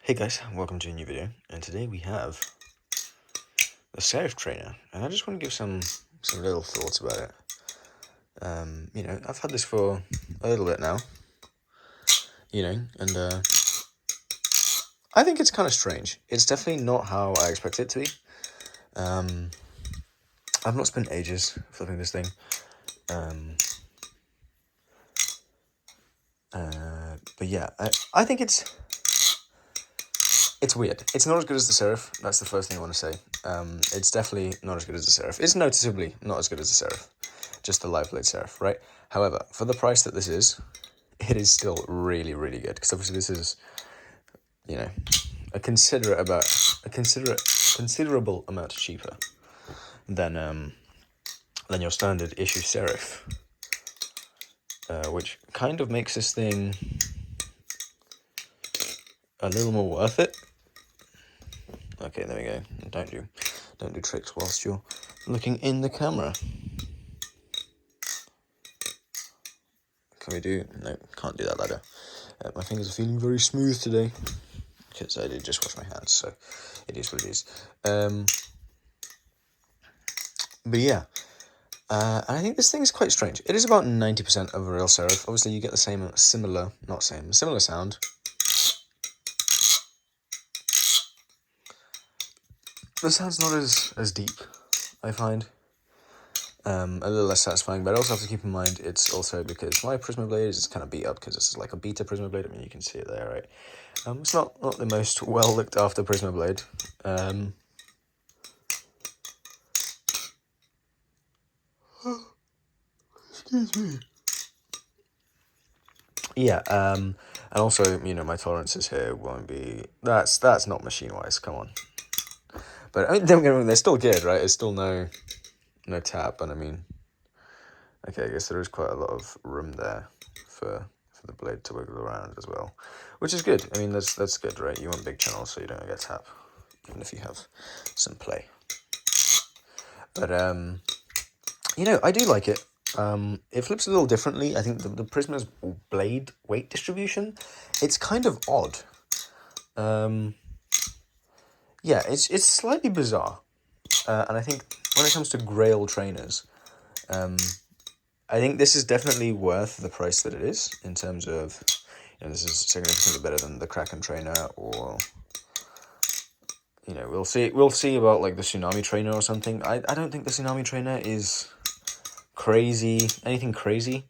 Hey guys, welcome to a new video, and today we have the SERIF trainer, and I just want to give some little thoughts about it. I've had this for a little bit now, and I think it's kind of strange. It's definitely not how I expected it to be. I've not spent ages flipping this thing, but yeah, I think it's weird. It's not as good as the SERIF. That's the first thing I want to say. It's definitely not as good as the SERIF. It's noticeably not as good as the SERIF. Just the live blade SERIF, right? However, for the price that this is, it is still really, really good. Because obviously this is, a considerable amount cheaper than your standard issue SERIF, which kind of makes this thing a little more worth it. Okay, there we go. Don't do tricks whilst you're looking in the camera. Can we do? No, can't do that ladder. My fingers are feeling very smooth today because I did just wash my hands, so it is what it is. But yeah, and I think this thing is quite strange. It is about 90% of a real SERIF. Obviously, you get the similar sound. The sound's not as deep, I find. A little less satisfying, but I also have to keep in mind it's also because my Prisma blade is kind of beat up because this is like a beta Prisma blade. I mean, you can see it there, right? It's not the most well looked after Prisma blade. Excuse me. Yeah, and also, my tolerances here won't be... That's not MachineWise, come on. But, I mean, don't get me wrong, they're still good, right? It's still no tap, and I mean... Okay, I guess there is quite a lot of room there for the blade to wiggle around as well, which is good. I mean, that's good, right? You want big channels so you don't get tap, even if you have some play. But, I do like it. It flips a little differently. I think the Prisma's blade weight distribution, it's kind of odd. Yeah, it's slightly bizarre. And I think when it comes to Grail trainers, I think this is definitely worth the price that it is in terms of, this is significantly better than the Kraken trainer, or, we'll see about like the Tsunami trainer or something. I don't think the Tsunami trainer is anything crazy.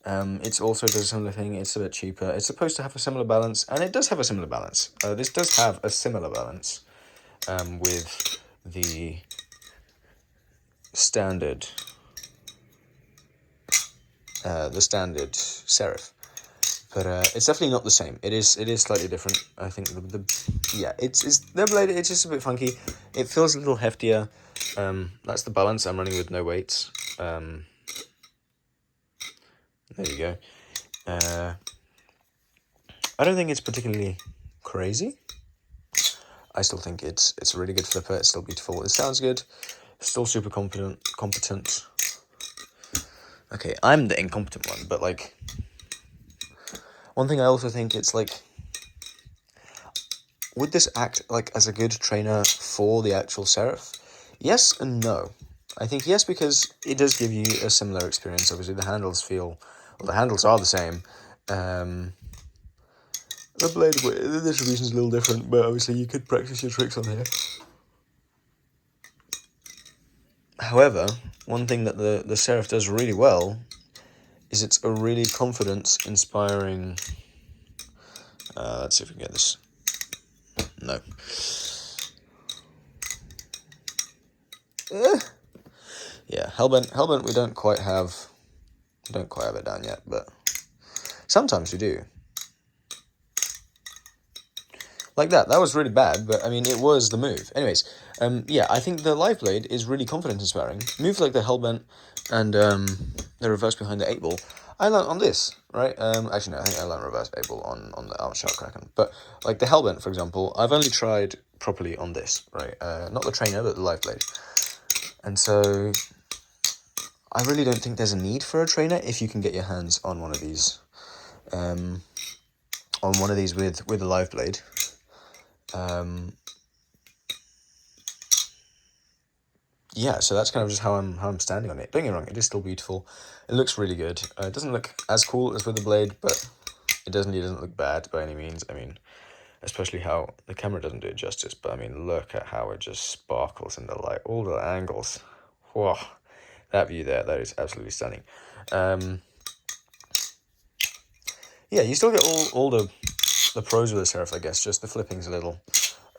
It also does a similar thing. It's a bit cheaper. It's supposed to have a similar balance, and it does have a similar balance. This does have a similar balance with the standard SERIF, but it's definitely not the same. It is slightly different. I think it's their blade. It's just a bit funky. It feels a little heftier. That's the balance. I'm running with no weights. There you go. I don't think it's particularly crazy. I still think it's a really good flipper. It's still beautiful. It sounds good. Still super competent. Okay, I'm the incompetent one, but like, one thing I also think it's like, would this act like as a good trainer for the actual SERIF? Yes and no. I think yes, because it does give you a similar experience. Obviously, the handles are the same. The distribution is a little different, but obviously you could practice your tricks on here. However, one thing that the SERIF does really well is it's a really confidence-inspiring... let's see if we can get this. No. Yeah, Hellbent we don't quite have it down yet, but sometimes we do. Like that was really bad, but I mean, it was the move. Anyways, yeah, I think the live blade is really confidence-inspiring. Moves like the Hellbent and the reverse behind the 8-ball, I learned on this, right? Actually, no, I think I learned reverse 8-ball on the Armshark Kraken. But like the Hellbent, for example, I've only tried properly on this, right? Not the trainer, but the live blade. And so I really don't think there's a need for a trainer if you can get your hands on one of these, with a live blade. Yeah, so that's kind of just how I'm standing on it. Don't get me wrong, it is still beautiful. It looks really good. It doesn't look as cool as with the blade, but it definitely doesn't look bad by any means. I mean, especially how the camera doesn't do it justice, but I mean, look at how it just sparkles in the light, all the angles. Whoa, that view there, that is absolutely stunning. Yeah, you still get all the pros with the Serif, I guess. Just the flipping's a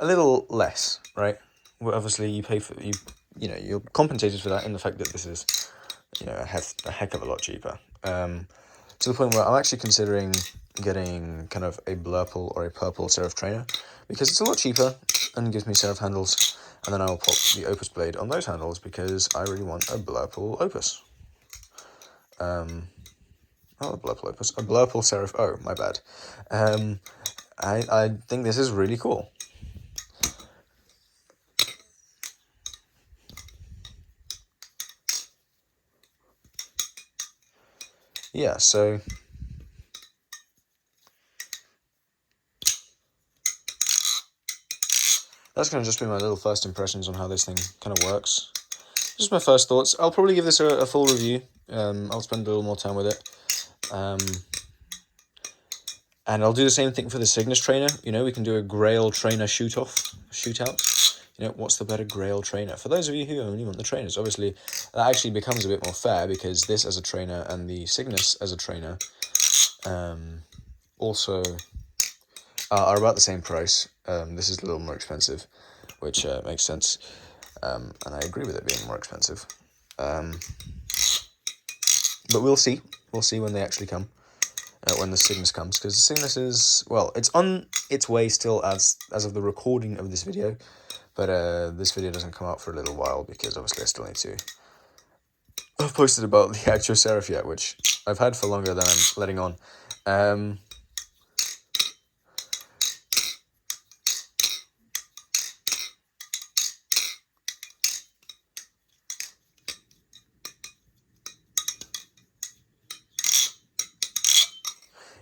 little less, right? Well, obviously you pay for you're compensated for that in the fact that this is a heck of a lot cheaper. To the point where I'm actually considering getting kind of a blurple or a purple Serif trainer because it's a lot cheaper and gives me Serif handles, and then I'll pop the Opus blade on those handles because I really want a blurple Opus. Not a blurple Opus, a blurple Serif. Oh, my bad. I think this is really cool. Yeah, so that's going to just be my little first impressions on how this thing kind of works. Just my first thoughts. I'll probably give this a full review. I'll spend a little more time with it. And I'll do the same thing for the Cygnus trainer. We can do a Grail trainer shootout. What's the better Grail trainer? For those of you who only want the trainers, obviously, that actually becomes a bit more fair because this as a trainer and the Cygnus as a trainer also are about the same price. This is a little more expensive, which makes sense. And I agree with it being more expensive. But we'll see. We'll see when they actually come. When the Cygnus comes, because the Cygnus is, well, it's on its way still as of the recording of this video, but this video doesn't come out for a little while because obviously I still need to. I've posted about the actual Serif yet, which I've had for longer than I'm letting on.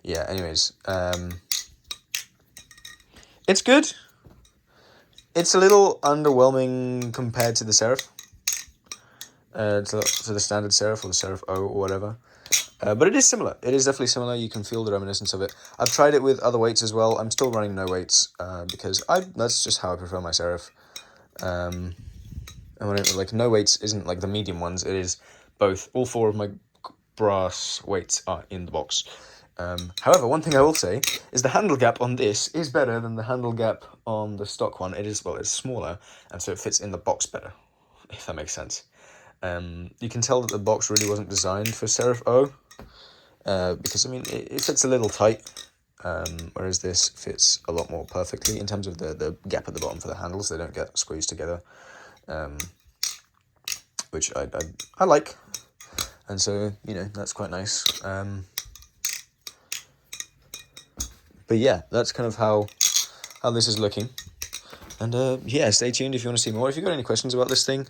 Yeah, anyways, it's good. It's a little underwhelming compared to the Serif, to the standard Serif or the Serif O or whatever. But it is similar. It is definitely similar. You can feel the reminiscence of it. I've tried it with other weights as well. I'm still running no weights because that's just how I prefer my Serif. And when no weights isn't like the medium ones. It is both. All four of my brass weights are in the box. However, one thing I will say is the handle gap on this is better than the handle gap on the stock one. It's smaller, and so it fits in the box better, if that makes sense. You can tell that the box really wasn't designed for Serif O, because, I mean, it fits a little tight, whereas this fits a lot more perfectly in terms of the gap at the bottom for the handles. They don't get squeezed together, which I like, and so, that's quite nice. But yeah, that's kind of how this is looking. And yeah, stay tuned if you want to see more. If you've got any questions about this thing,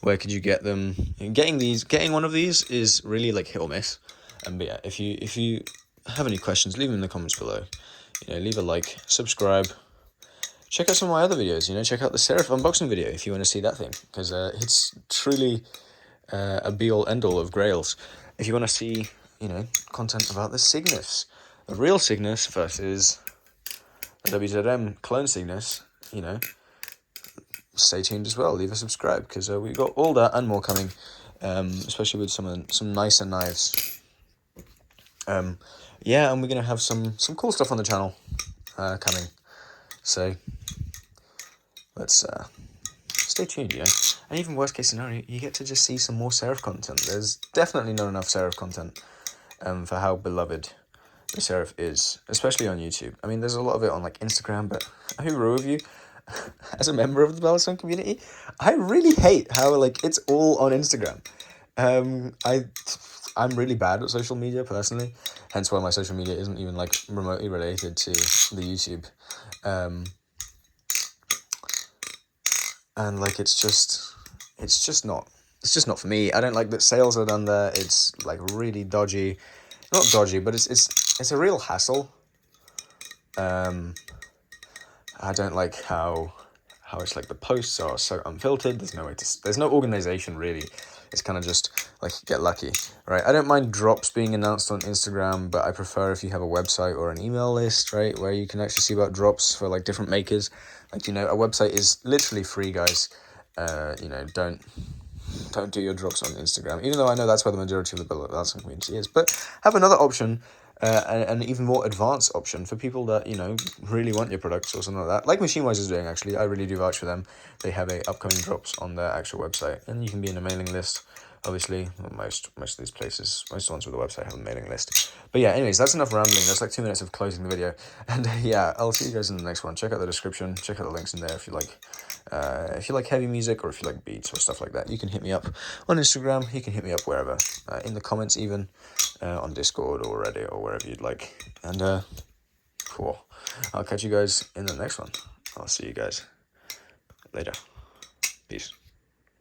where could you get them? Getting one of these is really like hit or miss. But yeah, if you have any questions, leave them in the comments below. Leave a like, subscribe. Check out some of my other videos. Check out the Serif unboxing video if you want to see that thing, because it's truly a be-all end-all of Grails. If you want to see, content about the Cygnus, the real Cygnus versus the WZM clone Cygnus, stay tuned as well. Leave a subscribe because we've got all that and more coming, especially with some nicer knives. Yeah, and we're gonna have some cool stuff on the channel coming. So let's stay tuned, And even worst case scenario, you get to just see some more Serif content. There's definitely not enough Serif content for how beloved the Serif is, especially on YouTube. I mean, there's a lot of it on like Instagram, but who of you, as a member of the Ballastone community, I really hate how it's all on Instagram. I'm really bad at social media personally, hence why my social media isn't even remotely related to the YouTube. And it's just not for me. I don't like that sales are done there. It's really dodgy. Not dodgy, but it's a real hassle. I don't like how it's like the posts are so unfiltered. There's no organization really. It's kind of just like get lucky, right? I don't mind drops being announced on Instagram, but I prefer if you have a website or an email list, right, where you can actually see about drops for like different makers. Like, you know, a website is literally free, guys. You know, don't do your drops on Instagram, even though I know that's where the majority of the balancing community is. But have another option, an even more advanced option for people that, you know, really want your products or something like that. Like MachineWise is doing, actually. I really do vouch for them. They have upcoming drops on their actual website, and you can be in a mailing list. Obviously, most of these places, most of the ones with a website have a mailing list. But yeah, anyways, that's enough rambling. That's like 2 minutes of closing the video. And yeah, I'll see you guys in the next one. Check out the description. Check out the links in there if you like heavy music or if you like beats or stuff like that. You can hit me up on Instagram. You can hit me up wherever, in the comments even, on Discord or Reddit or wherever you'd like. And cool. I'll catch you guys in the next one. I'll see you guys later. Peace.